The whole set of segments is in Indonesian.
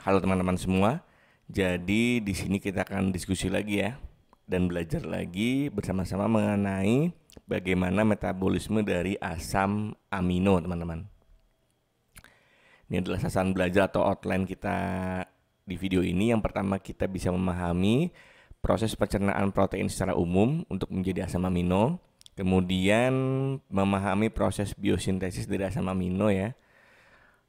Halo teman-teman semua. Jadi di sini kita akan diskusi lagi ya dan belajar lagi bersama-sama mengenai bagaimana metabolisme dari asam amino, teman-teman. Ini adalah sasaran belajar atau outline kita di video ini. Yang pertama, kita bisa memahami proses pencernaan protein secara umum untuk menjadi asam amino. Kemudian memahami proses biosintesis dari asam amino ya.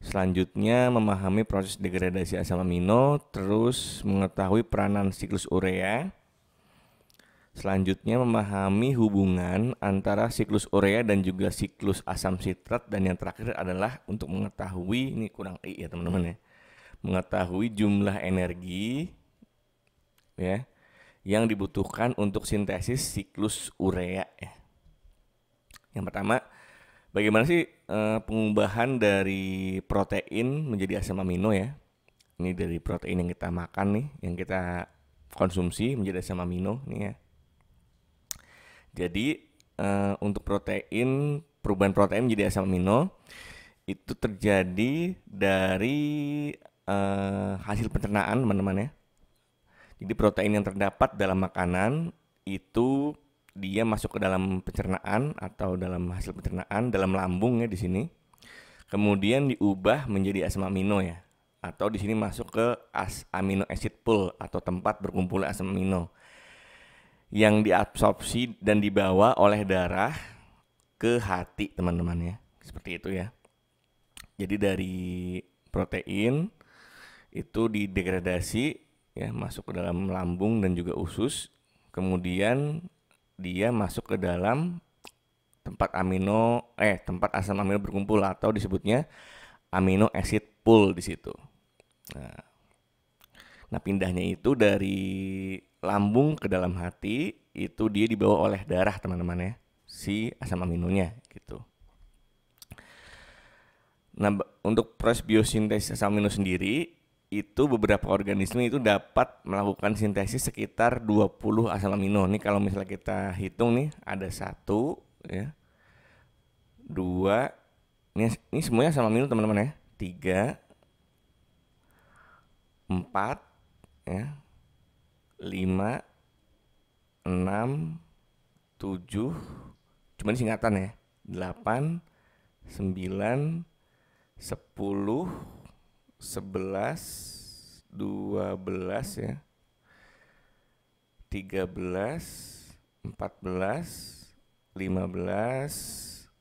Selanjutnya memahami proses degradasi asam amino, terus mengetahui peranan siklus urea. Selanjutnya memahami hubungan antara siklus urea dan juga siklus asam sitrat, dan yang terakhir adalah untuk mengetahui, ini kurang ya teman-teman ya, mengetahui jumlah energi ya yang dibutuhkan untuk sintesis siklus urea ya. Yang pertama, bagaimana sih pengubahan dari protein menjadi asam amino ya? Ini dari protein yang kita makan nih, yang kita konsumsi menjadi asam amino nih ya. Jadi untuk protein, perubahan protein menjadi asam amino itu terjadi dari hasil pencernaan, teman-teman ya. Jadi protein yang terdapat dalam makanan itu dia masuk ke dalam pencernaan atau dalam hasil pencernaan dalam lambung ya di sini. Kemudian diubah menjadi asam amino ya. Atau di sini masuk ke amino acid pool atau tempat berkumpul asam amino yang diabsorpsi dan dibawa oleh darah ke hati, teman-teman ya. Seperti itu ya. Jadi dari protein itu didegradasi ya, masuk ke dalam lambung dan juga usus. Kemudian dia masuk ke dalam tempat asam amino berkumpul atau disebutnya amino acid pool di situ. Nah, pindahnya itu dari lambung ke dalam hati itu dia dibawa oleh darah, teman-teman ya, si asam aminonya gitu. Nah, untuk proses biosintesis asam amino sendiri itu beberapa organisme itu dapat melakukan sintesis sekitar 20 asam amino. Nih kalau misalnya kita hitung nih, ada 1 ya, 2, ini semuanya asam amino teman-teman ya, 3, 4 ya, 5, 6, 7, cuma ini singkatan ya, 8, 9, 10, 11, 12 ya, 13, 14, 15,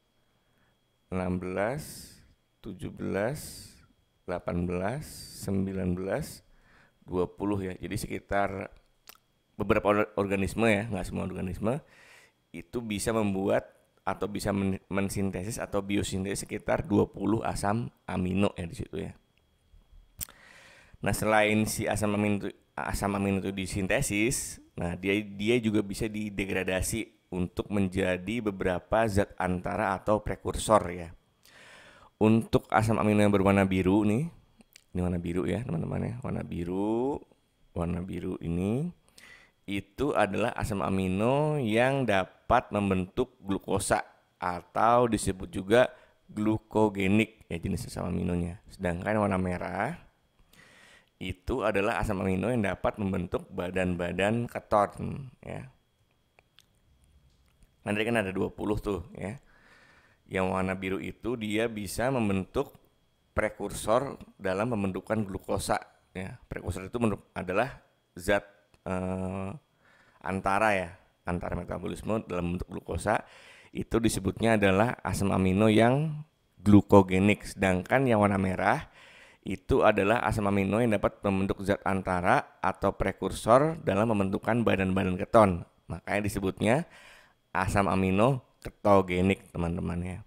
16, 17, 18, 19, 20 ya. Jadi sekitar beberapa organisme ya, nggak semua organisme itu bisa membuat atau bisa mensintesis atau biosintesis sekitar 20 asam amino ya di situ ya. Nah, selain si asam amino itu disintesis, nah dia juga bisa didegradasi untuk menjadi beberapa zat antara atau prekursor ya. Untuk asam amino yang berwarna biru nih, ini warna biru ya teman-teman ya, warna biru ini itu adalah asam amino yang dapat membentuk glukosa atau disebut juga glukogenik ya jenis asam aminonya. Sedangkan warna merah itu adalah asam amino yang dapat membentuk badan-badan keton ya. Nanti kan ada 20 tuh ya. Yang warna biru itu dia bisa membentuk prekursor dalam pembentukan glukosa ya. Prekursor itu adalah zat antara metabolisme dalam bentuk glukosa, itu disebutnya adalah asam amino yang glukogenik. Sedangkan yang warna merah itu adalah asam amino yang dapat membentuk zat antara atau prekursor dalam pembentukan badan-badan keton. Makanya disebutnya asam amino ketogenik, teman-teman ya.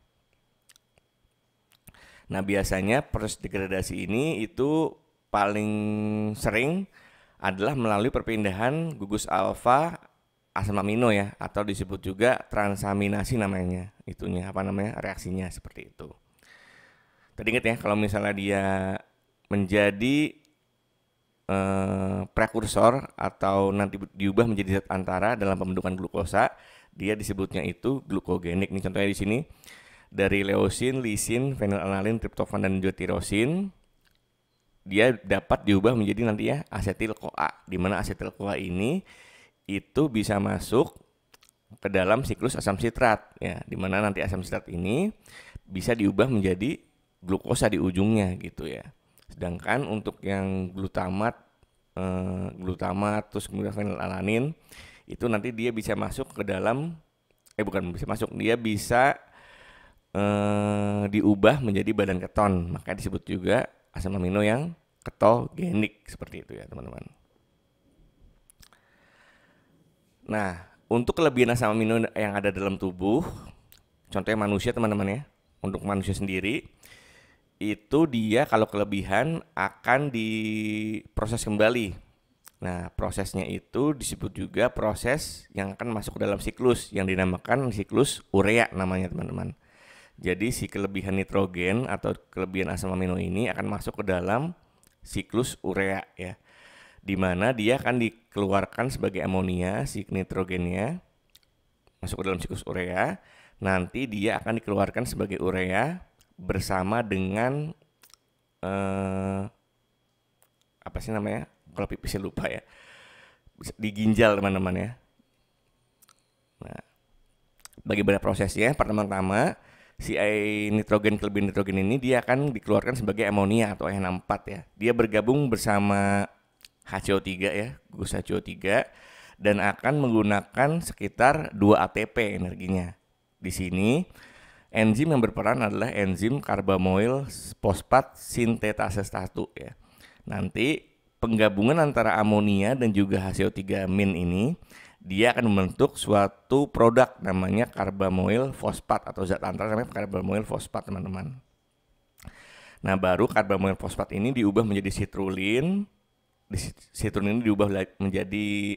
Nah, biasanya proses degradasi ini itu paling sering adalah melalui perpindahan gugus alfa asam amino ya, atau disebut juga transaminasi namanya. Itunya reaksinya seperti itu. Tadi ingat ya, kalau misalnya dia menjadi prekursor atau nanti diubah menjadi zat antara dalam pembentukan glukosa, dia disebutnya itu glukogenik. Nih contohnya di sini dari leusin, lisin, fenilalanin, triptofan dan juga tirosin. dia dapat diubah menjadi nanti ya asetil-CoA, di mana asetil-CoA ini itu bisa masuk ke dalam siklus asam sitrat ya, di mana nanti asam sitrat ini bisa diubah menjadi glukosa di ujungnya gitu ya. Sedangkan untuk yang glutamat terus kemudian fenilalanin itu nanti dia bisa masuk ke dalam bukan bisa masuk, dia bisa diubah menjadi badan keton, maka disebut juga asam amino yang ketogenik seperti itu ya teman-teman. Nah, untuk kelebihan asam amino yang ada dalam tubuh, contohnya manusia teman-teman ya, untuk manusia sendiri itu dia kalau kelebihan akan diproses kembali. Nah, prosesnya itu disebut juga proses yang akan masuk ke dalam siklus yang dinamakan siklus urea namanya teman-teman. Jadi si kelebihan nitrogen atau kelebihan asam amino ini akan masuk ke dalam siklus urea ya, di mana dia akan dikeluarkan sebagai amonia, si nitrogennya masuk ke dalam siklus urea. Nanti dia akan dikeluarkan sebagai urea bersama dengan apa sih namanya? Kalau pipisnya lupa ya. Di ginjal teman-teman ya. Nah, bagaimana prosesnya? Pertama-tama si kelebihan nitrogen ini dia akan dikeluarkan sebagai amonia atau NH4 ya. Dia bergabung bersama HCO3 ya, gugus HCO3 dan akan menggunakan sekitar 2 ATP energinya. Di sini enzim yang berperan adalah enzim karbamoil fosfat sintetase 1 ya. Nanti penggabungan antara amonia dan juga HCO3 min ini dia akan membentuk suatu produk namanya karbamoil fosfat atau zat antara namanya karbamoil fosfat teman-teman. Nah, baru karbamoil fosfat ini diubah menjadi citrulline. Citrulline ini diubah menjadi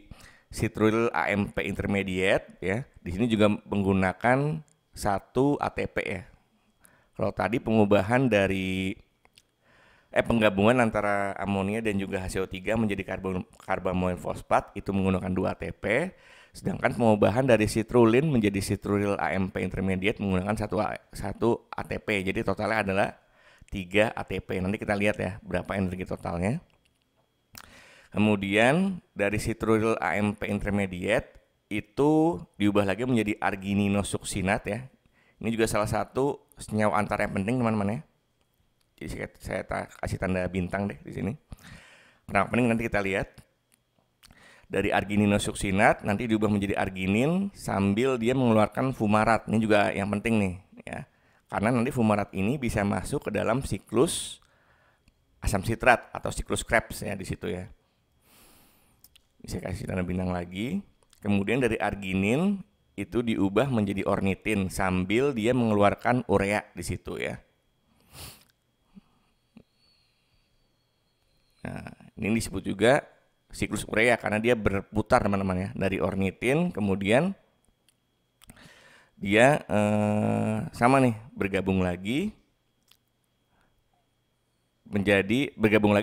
citrulyl AMP intermediate ya. Di sini juga menggunakan 1 ATP ya. Kalau tadi pengubahan dari penggabungan antara amonia dan juga HCO3 menjadi karbamoil fosfat itu menggunakan 2 ATP, sedangkan pengubahan dari citrulline menjadi citrulyl AMP intermediate menggunakan 1 ATP. Jadi totalnya adalah 3 ATP. Nanti kita lihat ya berapa energi totalnya. Kemudian dari citrulyl AMP intermediate itu diubah lagi menjadi argininosuksinat ya. Ini juga salah satu senyawa antara yang penting teman-teman ya. Jadi saya kasih tanda bintang deh di sini. Kenapa penting nanti kita lihat. Dari argininosuksinat nanti diubah menjadi arginin sambil dia mengeluarkan fumarat. Ini juga yang penting nih ya. Karena nanti fumarat ini bisa masuk ke dalam siklus asam sitrat atau siklus Krebs ya di situ ya. Bisa kasih tanda bintang lagi. Kemudian dari arginin itu diubah menjadi ornitin sambil dia mengeluarkan urea di situ ya. Nah, ini disebut juga siklus urea karena dia berputar teman-teman ya, dari ornitin kemudian dia sama nih bergabung lagi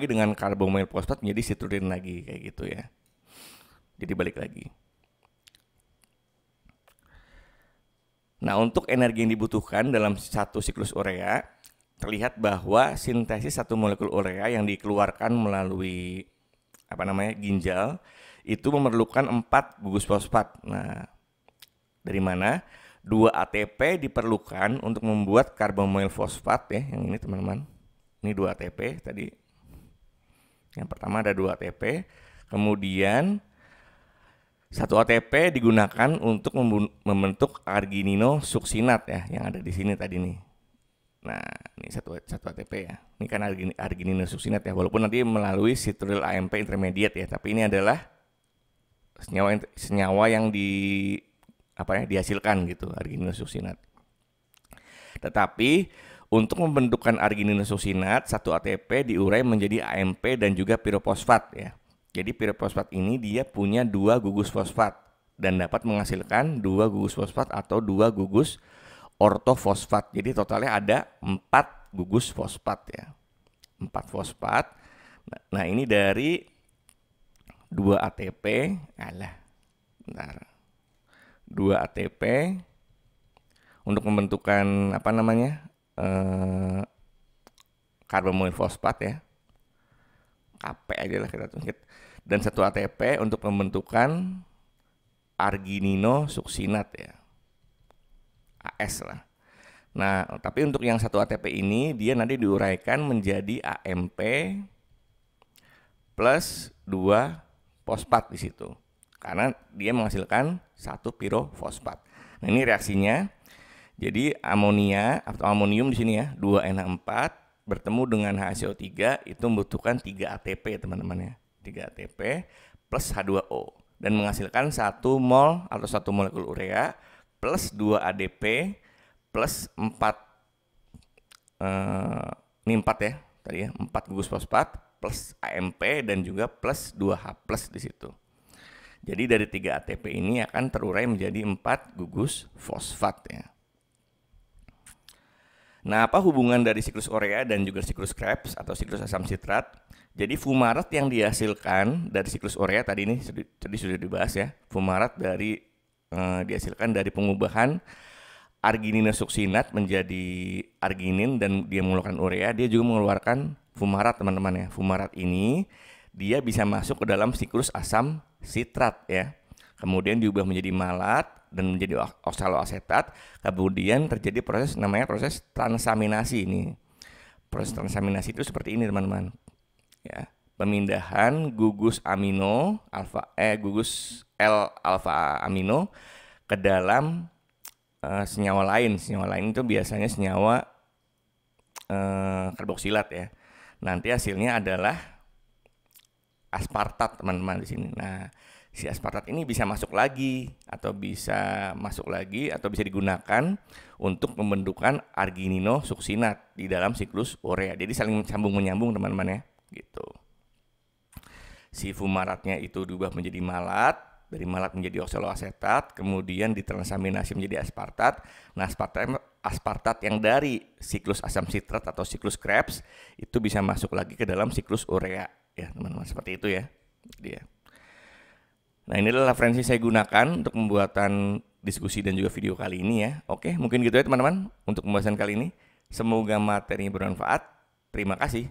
dengan karbamoil fosfat menjadi citruline lagi kayak gitu ya. Jadi balik lagi. Nah, untuk energi yang dibutuhkan dalam satu siklus urea terlihat bahwa sintesis satu molekul urea yang dikeluarkan melalui ginjal itu memerlukan 4 gugus fosfat. Nah, dari mana? 2 ATP diperlukan untuk membuat karbamoil fosfat ya, yang ini teman-teman. Ini 2 ATP tadi. Yang pertama ada 2 ATP. Kemudian 1 ATP digunakan untuk membentuk argininosuksinat ya, yang ada di sini tadi nih. Nah, ini 1 ATP ya. Ini kan argininosuksinat ya, walaupun nanti melalui citrulyl AMP intermediate ya, tapi ini adalah senyawa yang dihasilkan gitu, argininosuksinat. Tetapi untuk membentukkan argininosuksinat, 1 ATP diurai menjadi AMP dan juga pirofosfat ya. Jadi pirofosfat ini dia punya 2 gugus fosfat dan dapat menghasilkan 2 gugus fosfat atau 2 gugus ortofosfat. Jadi totalnya ada 4 gugus fosfat ya. 4 fosfat. Nah, ini dari 2 ATP. 2 ATP untuk membentukan karbamoil fosfat ya. KP aja lah kita tulis. Dan 1 ATP untuk pembentukan arginino suksinat ya, AS lah. Nah, tapi untuk yang 1 ATP ini dia nanti diuraikan menjadi AMP plus 2 fosfat di situ. Karena dia menghasilkan 1 pirofosfat. Nah, ini reaksinya. Jadi amonia atau amonium di sini ya, 2NH4 bertemu dengan HCO3 itu membutuhkan 3 ATP teman-teman ya. 3 ATP plus H2O dan menghasilkan 1 mol atau 1 molekul urea plus 2 ADP plus 4 ini 4 ya tadi ya, 4 gugus fosfat plus AMP dan juga plus 2H plus di situ. Jadi dari 3 ATP ini akan terurai menjadi 4 gugus fosfat ya. Nah, apa hubungan dari siklus urea dan juga siklus Krebs atau siklus asam sitrat? Jadi fumarat yang dihasilkan dari siklus urea tadi ini sudah dibahas ya. Fumarat dihasilkan dari pengubahan arginino suksinat menjadi arginin dan dia mengeluarkan urea. Dia juga mengeluarkan fumarat teman-teman ya. Fumarat ini dia bisa masuk ke dalam siklus asam sitrat ya. Kemudian diubah menjadi malat dan menjadi oksaloasetat. Kemudian terjadi namanya proses transaminasi ini. Proses transaminasi itu seperti ini teman-teman. Ya, pemindahan gugus amino gugus L alfa amino ke dalam senyawa lain. Senyawa lain itu biasanya senyawa karboksilat ya. Nanti hasilnya adalah aspartat teman-teman di sini. Nah, si aspartat ini bisa masuk lagi atau bisa digunakan untuk pembentukan arginino suksinat di dalam siklus urea. Jadi saling sambung menyambung teman-teman ya, gitu. Si fumaratnya itu diubah menjadi malat, dari malat menjadi oksaloasetat, kemudian ditransaminasi menjadi aspartat. Nah, aspartat yang dari siklus asam sitrat atau siklus Krebs itu bisa masuk lagi ke dalam siklus urea ya, teman-teman. Seperti itu ya. Dia. Nah, ini adalah referensi saya gunakan untuk pembuatan diskusi dan juga video kali ini ya. Oke, mungkin gitu ya teman-teman untuk pembahasan kali ini. Semoga materi bermanfaat. Terima kasih.